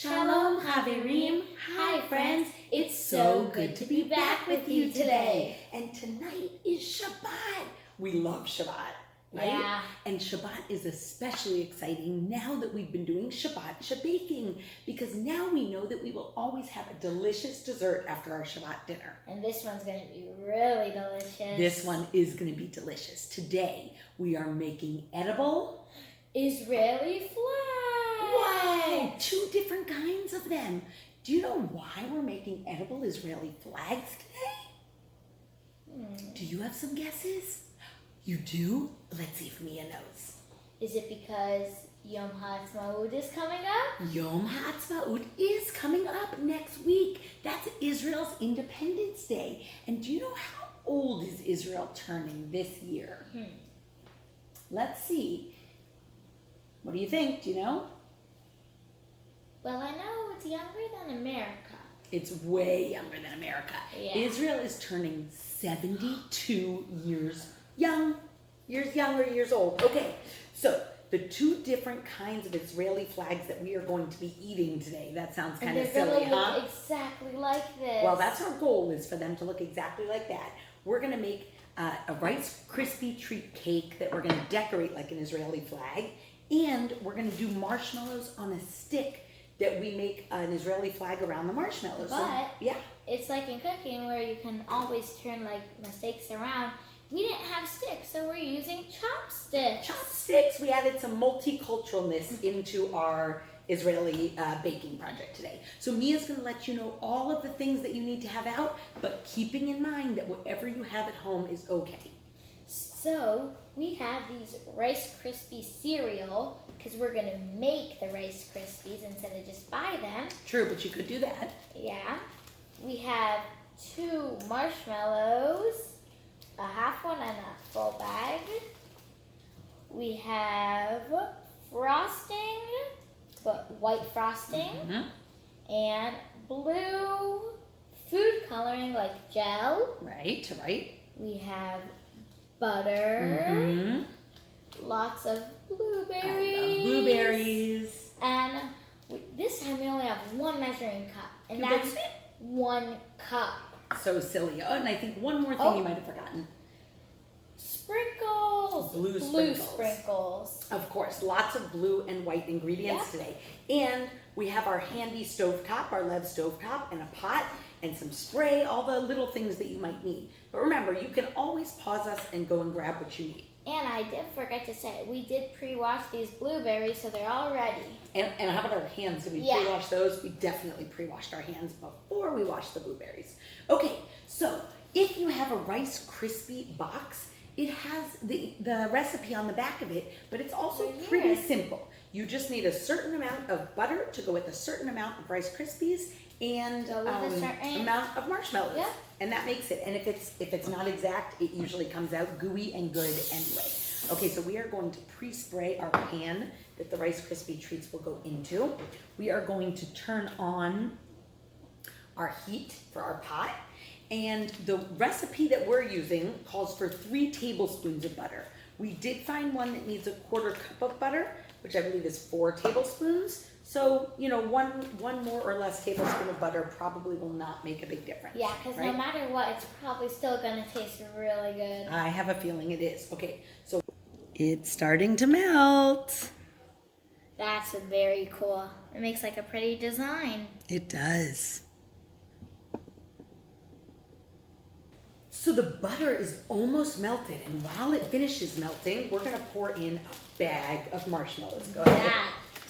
Shalom, Haverim. Hi, friends. It's so good to be back with you today. And tonight is Shabbat. We love Shabbat, right? Yeah. And Shabbat is especially exciting now that we've been doing Sha'Baking, because now we know that we will always have a delicious dessert after our Shabbat dinner. And this one's going to be really delicious. This one is going to be delicious. Today, we are making edible Israeli flags. Wow! 2 different kinds of them. Do you know why we're making edible Israeli flags today? Do you have some guesses? You do? Let's see if Mia knows. Is it because Yom HaAtzmaut is coming up? Yom HaAtzmaut is coming up next week. That's Israel's Independence Day. And do you know how old is Israel turning this year? Let's see. What do you think? Do you know? Well, I know it's younger than America. It's way younger than America. Yeah. Israel is turning 72 years young. Years young or years old. Okay, so the 2 different kinds of Israeli flags that we are going to be eating today. That sounds kind of silly, they're going to huh? look exactly like this. Well, that's our goal, is for them to look exactly like that. We're going to make a Rice Krispie treat cake that we're going to decorate like an Israeli flag. And we're going to do marshmallows on a stick that we make an Israeli flag around the marshmallows. But yeah, it's like in cooking where you can always turn like mistakes around. We didn't have sticks, so we're using chopsticks. Chopsticks. We added some multiculturalness into our Israeli baking project today. So Mia's going to let you know all of the things that you need to have out, but keeping in mind that whatever you have at home is okay. So we have these Rice Krispie cereal because we're going to make the Rice Krispies instead of just buy them. True, but you could do that. Yeah. We have 2 marshmallows, a half one and a full bag. We have frosting, but white frosting, and blue food coloring like gel. Right, right. We have butter, lots of blueberries. I love blueberries. And this time we only have 1 measuring cup, and 2 that's bits? 1 cup. So silly. Oh, and I think one more thing you might have forgotten. Sprinkles. Blue sprinkles. Of course, lots of blue and white ingredients today. And we have our handy stovetop, our LEV stovetop, and a pot, and some spray, all the little things that you might need. But remember, you can always pause us and go and grab what you need. And I did forget to say, we did pre-wash these blueberries, so they're all ready. And how about our hands? Did we pre-wash those? We definitely pre-washed our hands before we washed the blueberries. Okay, so if you have a Rice Krispie box, it has the recipe on the back of it, but it's also pretty simple. You just need a certain amount of butter to go with a certain amount of Rice Krispies and amount of marshmallows. Yeah. And that makes it. And if it's not exact, it usually comes out gooey and good anyway. Okay, so we are going to pre-spray our pan that the Rice Krispie treats will go into. We are going to turn on our heat for our pot. And the recipe that we're using calls for 3 tablespoons of butter. We did find one that needs a 1/4 cup of butter, which I believe is 4 tablespoons. So, you know, one more or less tablespoon of butter probably will not make a big difference. Yeah, because no matter what, it's probably still going to taste really good. I have a feeling it is. Okay, so it's starting to melt. That's very cool. It makes like a pretty design. It does. So the butter is almost melted, and while it finishes melting, we're going to pour in a bag of marshmallows. Go ahead.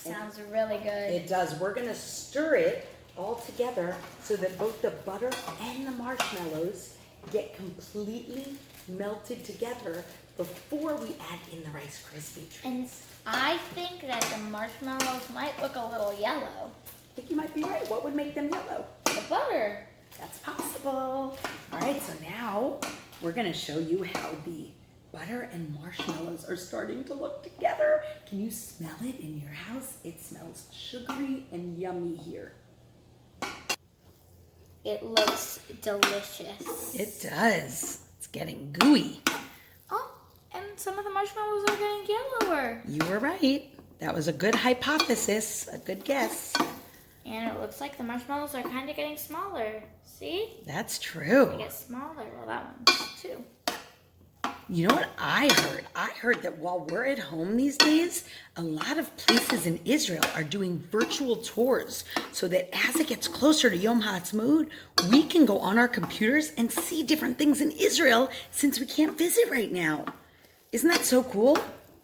That sounds really good. It does. We're going to stir it all together so that both the butter and the marshmallows get completely melted together before we add in the Rice Krispie treats. And I think that the marshmallows might look a little yellow. I think you might be right. What would make them yellow? The butter. That's possible. All right, so now we're going to show you how the butter and marshmallows are starting to look together. Can you smell it in your house? It smells sugary and yummy here. It looks delicious. It does. It's getting gooey. Oh, and some of the marshmallows are getting yellower. You were right. That was a good hypothesis, a good guess. And it looks like the marshmallows are kind of getting smaller. See? That's true. They get smaller. Well, that one's too. You know what I heard? I heard that while we're at home these days, a lot of places in Israel are doing virtual tours so that as it gets closer to Yom HaAtzmaut, we can go on our computers and see different things in Israel since we can't visit right now. Isn't that so cool?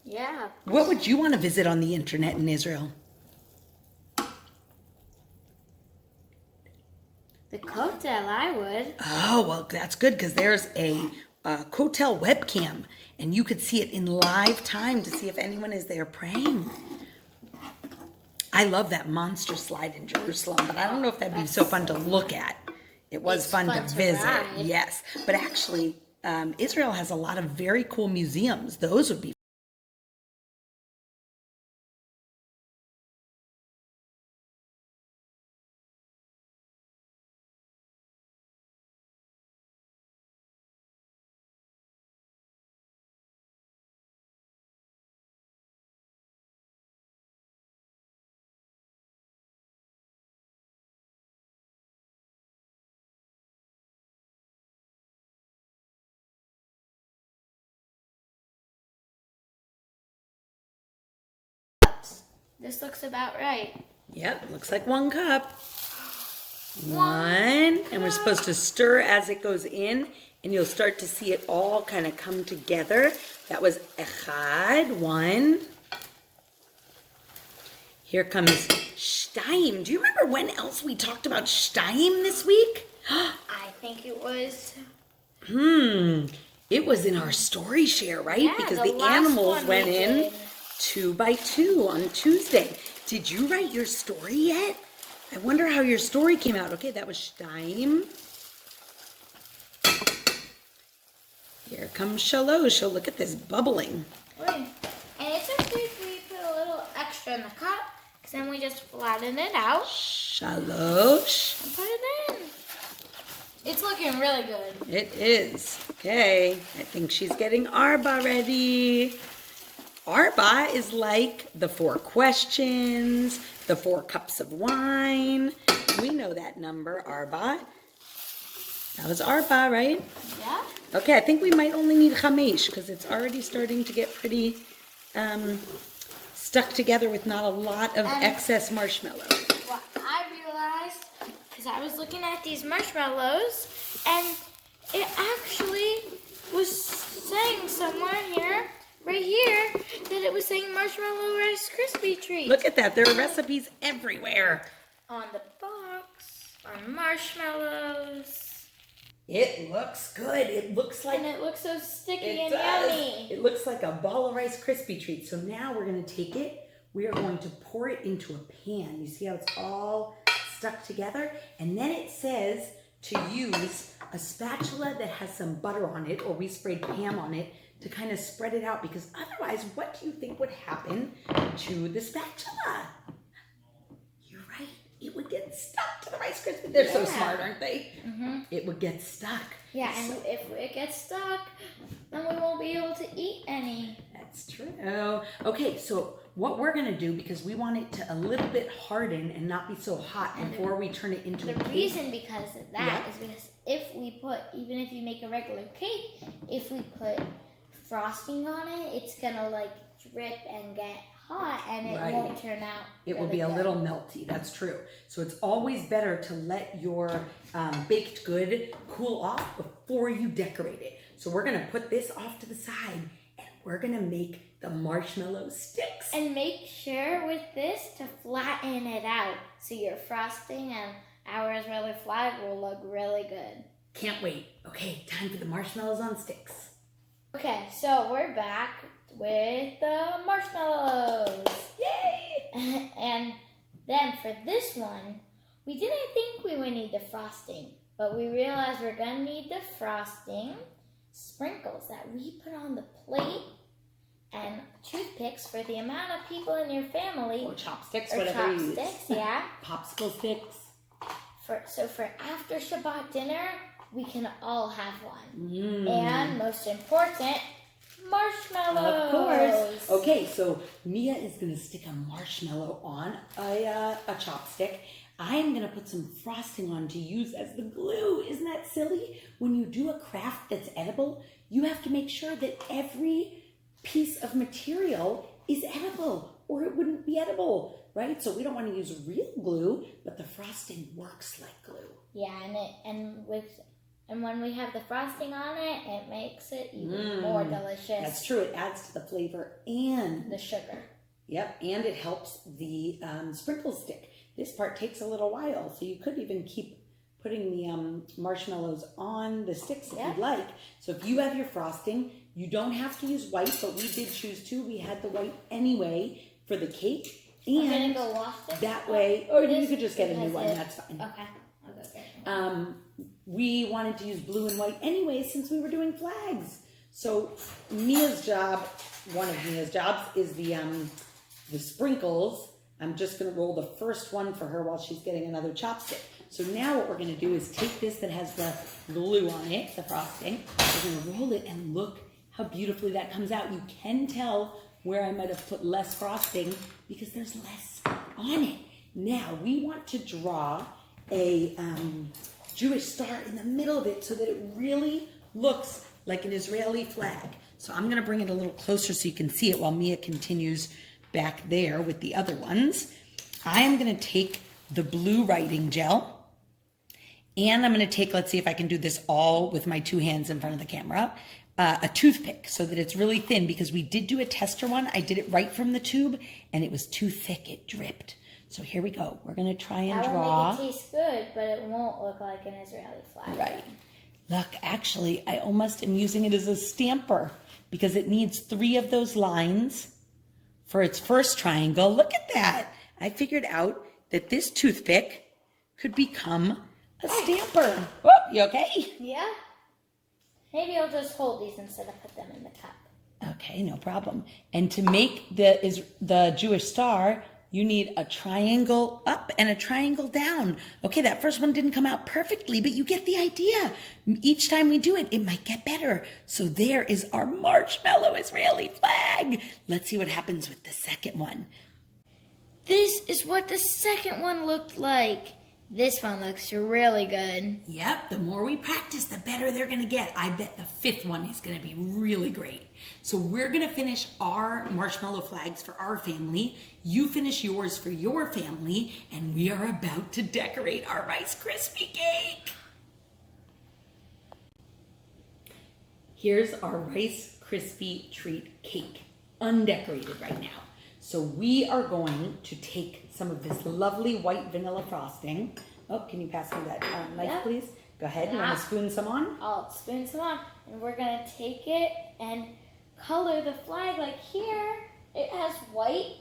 Yeah. What would you want to visit on the internet in Israel? The Kotel, I would. Oh, well, that's good because there's a Kotel webcam and you could see it in live time to see if anyone is there praying. I love that monster slide in Jerusalem, but I don't know if that'd be so fun to look at. It was fun to visit, ride. yes. But actually, Israel has a lot of very cool museums. Those would be This looks about right. Yep, looks like 1 cup. 1, and we're supposed to stir as it goes in, and you'll start to see it all kind of come together. That was echad, 1. Here comes shtayim. Do you remember when else we talked about shtayim this week? I think it was. It was in our story share, right? Yeah, because the the last animals one went we in did. 2 by 2 on Tuesday. Did you write your story yet? I wonder how your story came out. Okay, that was shtayim. Here comes shalosh. Oh, look at this bubbling. Wait. And it's okay if we put a little extra in the cup, because then we just flatten it out Shalosh. and put it in. It's looking really good. It is. Okay, I think she's getting Arba ready. Arba is like the 4 questions, the 4 cups of wine. We know that number, Arba. That was Arba, right? Yeah? Okay, I think we might only need chamesh because it's already starting to get pretty stuck together with not a lot of excess marshmallow. What I realized, because I was looking at these marshmallows, and it actually was saying somewhere here, right here, that it was saying Marshmallow Rice Krispie treats. Look at that. There are recipes everywhere. On the box are marshmallows. It looks good. It looks like... And it looks so sticky and does. yummy. It looks like a ball of Rice Krispie treats. So now we're going to take it. We are going to pour it into a pan. You see how it's all stuck together? And then it says to use a spatula that has some butter on it, or we sprayed Pam on it, to kind of spread it out, because otherwise, what do you think would happen to the spatula? You're right. It would get stuck to the Rice Krispies. They're so smart, aren't they? Mm-hmm. It would get stuck. Yeah, and if it gets stuck, then we won't be able to eat any. That's true. Okay, so what we're going to do, because we want it to a little bit harden and not be so hot before we turn it into a The cake. reason because of that is because if we put, even if you make a regular cake, if we put frosting on it, it's gonna like drip and get hot, and it won't turn out. It will be a little melty. That's true. So it's always better to let your baked good cool off before you decorate it. So we're gonna put this off to the side, and we're gonna make the marshmallow sticks. And make sure with this to flatten it out, so your frosting and ours really flat will look really good. Can't wait. Okay, time for the marshmallows on sticks. Okay, so we're back with the marshmallows. Yay! And then for this one, we didn't think we would need the frosting, but we realized we're gonna need the frosting, sprinkles that we put on the plate, and toothpicks for the amount of people in your family. Or chopsticks, or whatever you use. chopsticks, yeah. Popsicle sticks. So for after Shabbat dinner, we can all have one. Mm. And most important, marshmallows. Of course. Okay, so Mia is going to stick a marshmallow on a chopstick. I am going to put some frosting on to use as the glue. Isn't that silly? When you do a craft that's edible, you have to make sure that every piece of material is edible or it wouldn't be edible, right? So we don't want to use real glue, but the frosting works like glue. Yeah, and when we have the frosting on it, it makes it even more delicious. That's true. It adds to the flavor and the sugar. Yep, and it helps the sprinkles stick. This part takes a little while, so you could even keep putting the marshmallows on the sticks if you'd like. So if you have your frosting, you don't have to use white, but we did choose to. We had the white anyway for the cake. And I'm gonna go wash this that way, or you could just get a new one, that's fine. Okay, I'll go get it. We wanted to use blue and white anyway since we were doing flags. So Mia's job, one of Mia's jobs, is the sprinkles. I'm just going to roll the first one for her while she's getting another chopstick. So now what we're going to do is take this that has the glue on it, the frosting. We're going to roll it and look how beautifully that comes out. You can tell where I might have put less frosting because there's less on it. Now we want to draw a Jewish star in the middle of it so that it really looks like an Israeli flag. So I'm going to bring it a little closer so you can see it while Mia continues back there with the other ones. I am going to take the blue writing gel and I'm going to take, let's see if I can do this all with my two hands in front of the camera, a toothpick so that it's really thin because we did do a tester one. I did it right from the tube and it was too thick. It dripped. So here we go. We're going to try and draw. That will make it taste good, but it won't look like an Israeli flag. Right. Look, actually, I almost am using it as a stamper because it needs 3 of those lines for its first triangle. Look at that. I figured out that this toothpick could become a stamper. Oh, you okay? Yeah. Maybe I'll just hold these instead of put them in the cup. Okay, no problem. And to make the Jewish star, you need a triangle up and a triangle down. Okay, that first one didn't come out perfectly, but you get the idea. Each time we do it, it might get better. So there is our marshmallow Israeli flag. Let's see what happens with the second one. This is what the second one looked like. This one looks really good. Yep, the more we practice, the better they're going to get. I bet the 5th one is going to be really great. So we're going to finish our marshmallow flags for our family. You finish yours for your family, and we are about to decorate our Rice Krispie cake. Here's our Rice Krispie treat cake, undecorated right now. So we are going to take some of this lovely white vanilla frosting. Oh, can you pass me that knife, please? Go ahead. You want to spoon some on? I'll spoon some on. And we're going to take it and color the flag. Like here, it has white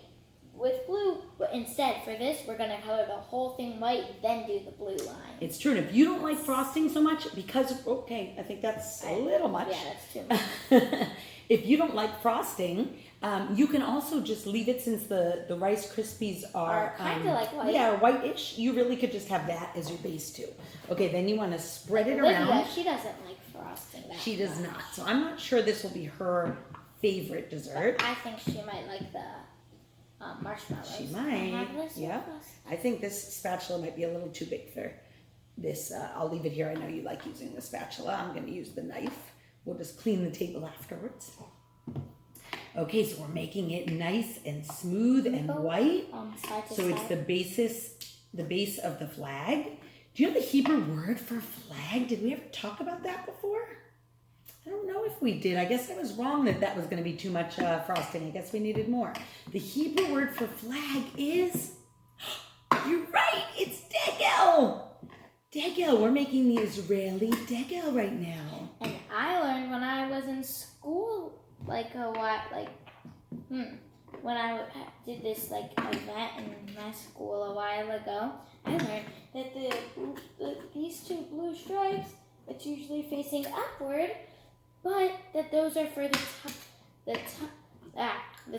with blue. But instead, for this, we're going to color the whole thing white, then do the blue line. It's true. And if you don't like frosting so much, okay, I think that's a little much. Yeah, that's too much. If you don't like frosting, you can also just leave it since the Rice Krispies are kind of like white. Yeah, whitish. You really could just have that as your base too. Okay, then you want to spread it around. Olivia, she doesn't like frosting that She does much. not. So I'm not sure this will be her favorite dessert. But I think she might like the marshmallows. She might. Yeah. I think this spatula might be a little too big for this. I'll leave it here. I know you like using the spatula. I'm going to use the knife. We'll just clean the table afterwards. Okay, so we're making it nice and smooth and white. So it's the base of the flag. Do you know the Hebrew word for flag? Did we ever talk about that before? I don't know if we did. I guess I was wrong that was going to be too much frosting. I guess we needed more. The Hebrew word for flag is, you're right, it's degel. Degel. We're making the Israeli degel right now. And I learned when I was in school, when I did this event in my school a while ago, I learned that these 2 blue stripes, it's usually facing upward, but that those are for the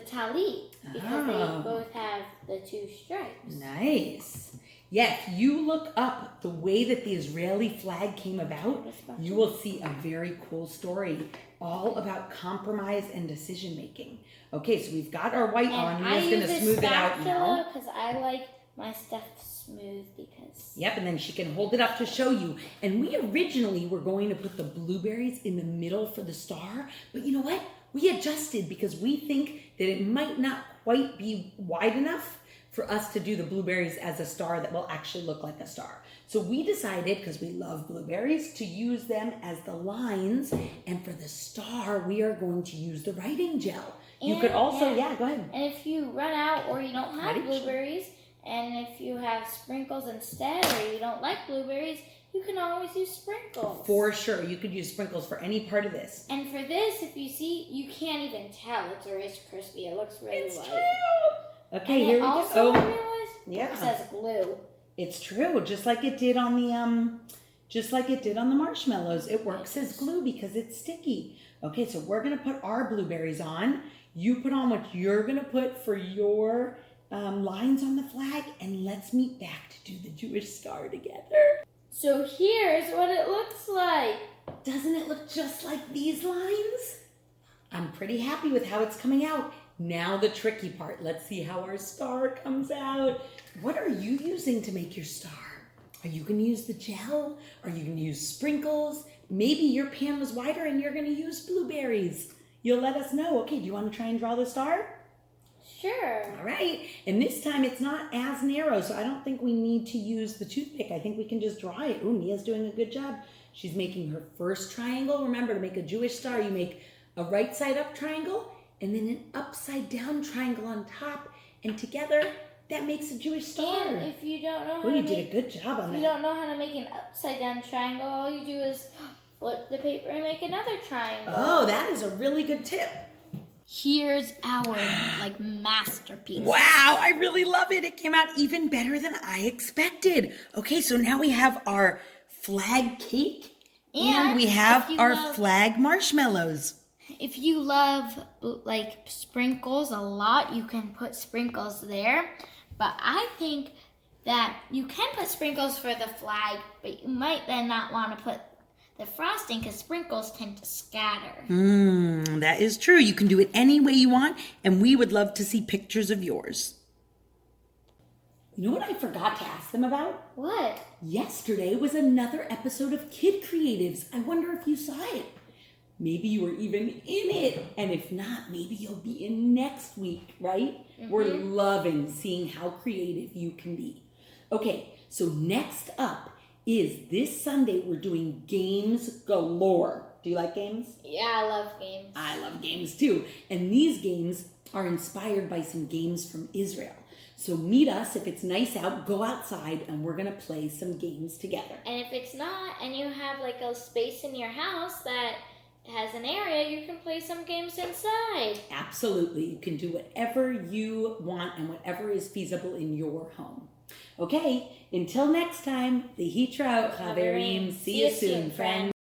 talit, because they both have the 2 stripes. Nice. Yeah, if you look up the way that the Israeli flag came about, you will see a very cool story all about compromise and decision making. Okay, so we've got our white on. Mia's going to smooth it out now. because I like my stuff smooth because... Yep, and then she can hold it up to show you. And we originally were going to put the blueberries in the middle for the star, but you know what? We adjusted because we think that it might not quite be wide enough for us to do the blueberries as a star that will actually look like a star. So we decided, because we love blueberries, to use them as the lines, and for the star, we are going to use the writing gel. You could also, go ahead. And if you run out or you don't have blueberries, and if you have sprinkles instead, or you don't like blueberries, you can always use sprinkles. For sure, you could use sprinkles for any part of this. And for this, if you see, you can't even tell it's a Rice Krispie. It looks really light. True. Okay, and here we go. Also, I realized it says glue. It's true, just like it did on the marshmallows. It works as glue because it's sticky. Okay, so we're gonna put our blueberries on. You put on what you're gonna put for your lines on the flag, and let's meet back to do the Jewish star together. So here's what it looks like. Doesn't it look just like these lines? I'm pretty happy with how it's coming out. Now the tricky part. Let's see how our star comes out. What are you using to make your star? Are you going to use the gel? Are you going to use sprinkles? Maybe your pan was wider and you're going to use blueberries. You'll let us know. Okay, do you want to try and draw the star? Sure. All right. And this time it's not as narrow, so I don't think we need to use the toothpick. I think we can just draw it. Ooh, Mia's doing a good job. She's making her first triangle. Remember, to make a Jewish star, you make a right side up triangle and then an upside down triangle on top, and together that makes a Jewish star. And if you don't know you did a good job on that. If you don't know how to make an upside down triangle, all you do is flip the paper and make another triangle. Oh, that is a really good tip. Here's our masterpiece. Wow, I really love it. It came out even better than I expected. Okay, so now we have our flag cake and we have our flag marshmallows. If you love sprinkles a lot, you can put sprinkles there. But I think that you can put sprinkles for the flag, but you might then not want to put the frosting because sprinkles tend to scatter. That is true. You can do it any way you want, and we would love to see pictures of yours. You know what I forgot to ask them about? What? Yesterday was another episode of Kid Creatives. I wonder if you saw it. Maybe you were even in it. And if not, maybe you'll be in next week, right? Mm-hmm. We're loving seeing how creative you can be. Okay, so next up is this Sunday we're doing games galore. Do you like games? Yeah, I love games. I love games too. And these games are inspired by some games from Israel. So meet us, if it's nice out, go outside and we're gonna play some games together. And if it's not, and you have a space in your house that has an area, you can play some games inside. Absolutely, you can do whatever you want and whatever is feasible in your home. Okay, until next time, Lehitraut, Chaverim. See you soon, friends.